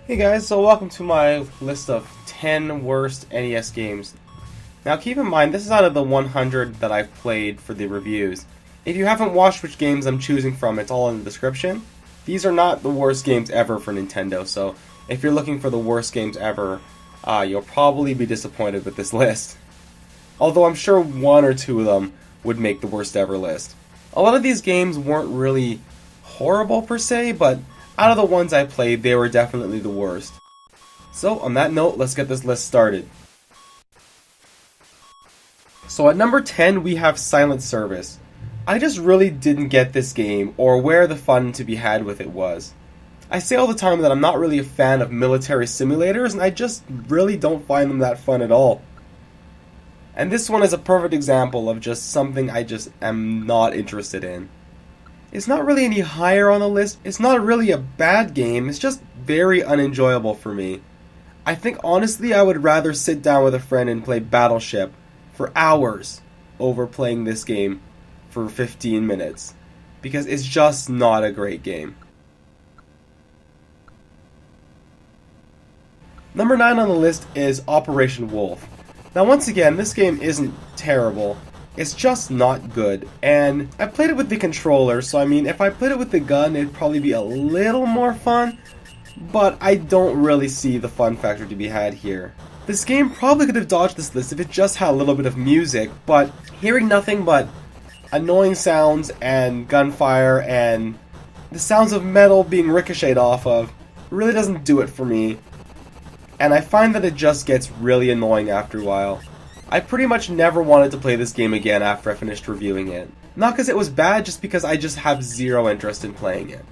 Hey guys, so welcome to my list of 10 worst NES games. Now keep in mind, this is out of the 100 that I've played for the reviews. If you haven't watched which games I'm choosing from, it's all in the description. These are not the worst games ever for Nintendo, so if you're looking for the worst games ever, you'll probably be disappointed with this list. Although I'm sure one or two of them would make the worst ever list. A lot of these games weren't really horrible per se, but out of the ones I played, they were definitely the worst. So, on that note, let's get this list started. So at number 10, we have Silent Service. I just really didn't get this game, or where the fun to be had with it was. I say all the time that I'm not really a fan of military simulators, and I just really don't find them that fun at all. And this one is a perfect example of just something I just am not interested in. It's not really any higher on the list. It's not really a bad game. It's just very unenjoyable for me. I think honestly I would rather sit down with a friend and play Battleship for hours over playing this game for 15 minutes. Because it's just not a great game. Number 9 on the list is Operation Wolf. Now once again, this game isn't terrible. It's just not good, and I played it with the controller, so I mean, if I played it with the gun, it'd probably be a little more fun, but I don't really see the fun factor to be had here. This game probably could have dodged this list if it just had a little bit of music, but hearing nothing but annoying sounds and gunfire and the sounds of metal being ricocheted off of really doesn't do it for me, and I find that it just gets really annoying after a while. I pretty much never wanted to play this game again after I finished reviewing it. Not because it was bad, just because I just have zero interest in playing it.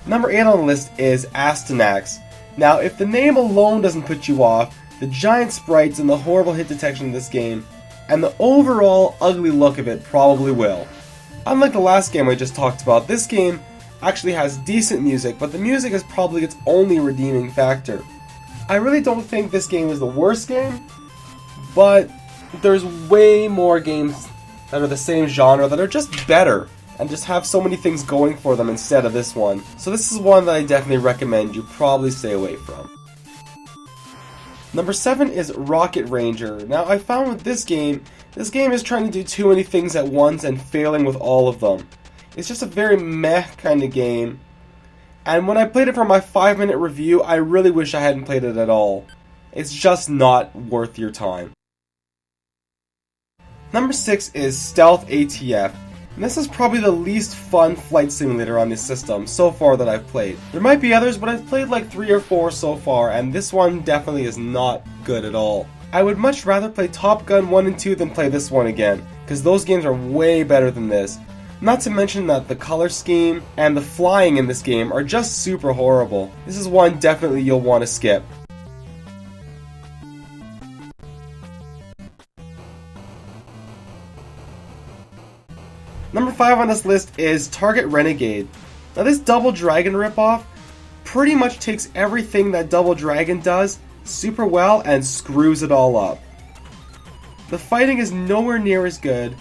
Number 8 on the list is Astyanax. Now, if the name alone doesn't put you off, the giant sprites and the horrible hit detection in this game, and the overall ugly look of it probably will. Unlike the last game I just talked about, this game actually has decent music, but the music is probably its only redeeming factor. I really don't think this game is the worst game, but there's way more games that are the same genre that are just better and just have so many things going for them instead of this one. So this is one that I definitely recommend you probably stay away from. Number 7 is Rocket Ranger. Now I found with this game is trying to do too many things at once and failing with all of them. It's just a very meh kind of game, and when I played it for my 5-minute review, I really wish I hadn't played it at all. It's just not worth your time. Number 6 is Stealth ATF, and this is probably the least fun flight simulator on this system so far that I've played. There might be others, but I've played like 3 or 4 so far, and this one definitely is not good at all. I would much rather play Top Gun 1 and 2 than play this one again, because those games are way better than this. Not to mention that the color scheme and the flying in this game are just super horrible. This is one definitely you'll want to skip. Number 5 on this list is Target Renegade. Now this Double Dragon ripoff pretty much takes everything that Double Dragon does super well and screws it all up. The fighting is nowhere near as good,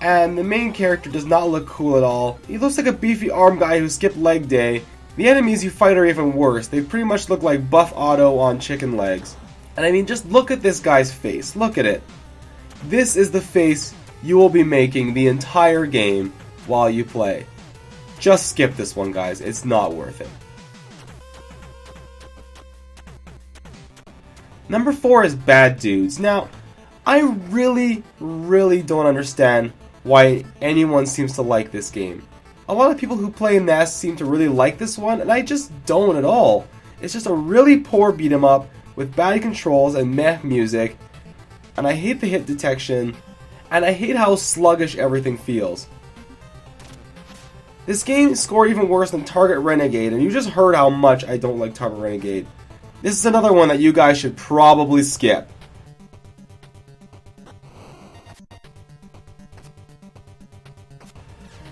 and the main character does not look cool at all. He looks like a beefy arm guy who skipped leg day. The enemies you fight are even worse. They pretty much look like Buff Otto on chicken legs. And I mean, just look at this guy's face. Look at it. This is the face you will be making the entire game while you play. Just skip this one, guys. It's not worth it. Number 4 is Bad Dudes. Now, I really don't understand why anyone seems to like this game. A lot of people who play NES seem to really like this one, and I just don't at all. It's just a really poor beat 'em up with bad controls and meh music, and I hate the hit detection, and I hate how sluggish everything feels. This game scored even worse than Target Renegade, and you just heard how much I don't like Target Renegade. This is another one that you guys should probably skip.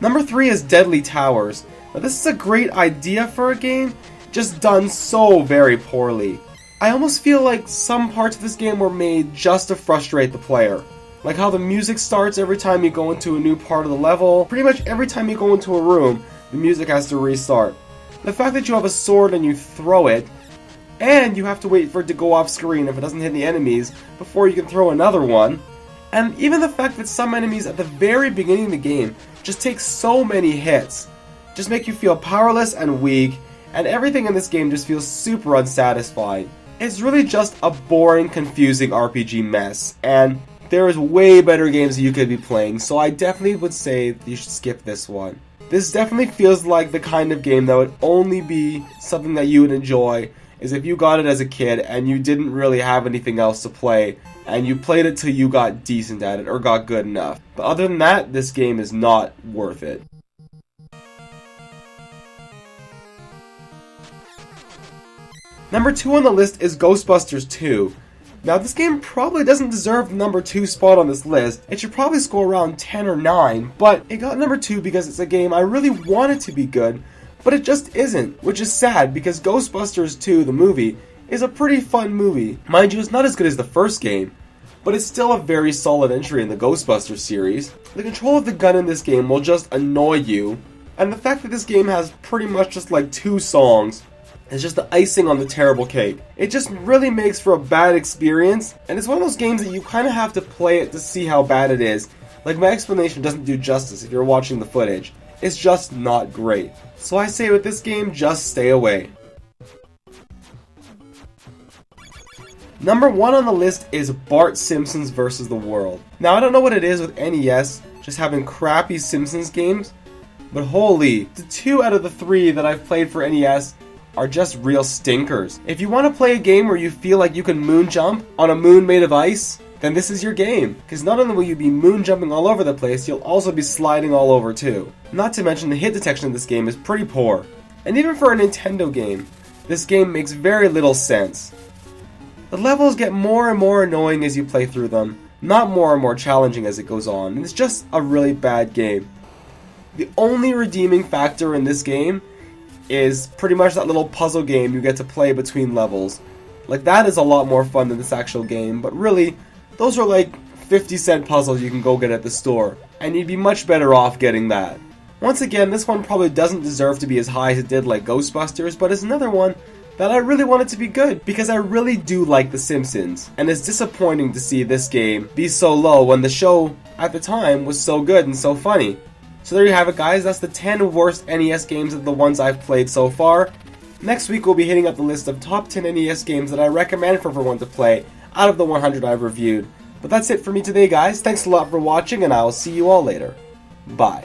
Number 3 is Deadly Towers. Now this is a great idea for a game, just done so very poorly. I almost feel like some parts of this game were made just to frustrate the player. Like how the music starts every time you go into a new part of the level. Pretty much every time you go into a room, the music has to restart. The fact that you have a sword and you throw it, and you have to wait for it to go off screen if it doesn't hit the enemies before you can throw another one. And even the fact that some enemies at the very beginning of the game just take so many hits, just make you feel powerless and weak, and everything in this game just feels super unsatisfying. It's really just a boring, confusing RPG mess, and there is way better games that you could be playing, so I definitely would say you should skip this one. This definitely feels like the kind of game that would only be something that you would enjoy is if you got it as a kid and you didn't really have anything else to play, and you played it till you got decent at it or got good enough. But other than that, this game is not worth it. Number 2 on the list is Ghostbusters 2. Now this game probably doesn't deserve the number 2 spot on this list. It should probably score around 10 or 9, but it got number 2 because it's a game I really wanted to be good, but it just isn't, which is sad because Ghostbusters 2, the movie, is a pretty fun movie. Mind you, it's not as good as the first game, but it's still a very solid entry in the Ghostbusters series. The control of the gun in this game will just annoy you, and the fact that this game has pretty much just like 2 songs is just the icing on the terrible cake. It just really makes for a bad experience, and it's one of those games that you kind of have to play it to see how bad it is. Like, my explanation doesn't do justice if you're watching the footage. It's just not great. So I say with this game, just stay away. Number 1 on the list is Bart Simpsons vs. the World. Now I don't know what it is with NES, just having crappy Simpsons games, but holy, the 2 out of the 3 that I've played for NES are just real stinkers. If you want to play a game where you feel like you can moon jump on a moon made of ice, then this is your game. Because not only will you be moon jumping all over the place, you'll also be sliding all over too. Not to mention the hit detection in this game is pretty poor. And even for a Nintendo game, this game makes very little sense. The levels get more and more annoying as you play through them, not more and more challenging as it goes on, and it's just a really bad game. The only redeeming factor in this game is pretty much that little puzzle game you get to play between levels. Like, that is a lot more fun than this actual game, but really, those are like 50-cent puzzles you can go get at the store, and you'd be much better off getting that. Once again, this one probably doesn't deserve to be as high as it did like Ghostbusters, but it's another one that I really want it to be good, because I really do like The Simpsons, and it's disappointing to see this game be so low when the show at the time was so good and so funny. So there you have it, guys. That's the 10 worst NES games of the ones I've played so far. Next week we'll be hitting up the list of top 10 NES games that I recommend for everyone to play out of the 100 I've reviewed. But that's it for me today, guys. Thanks a lot for watching, and I will see you all later. Bye.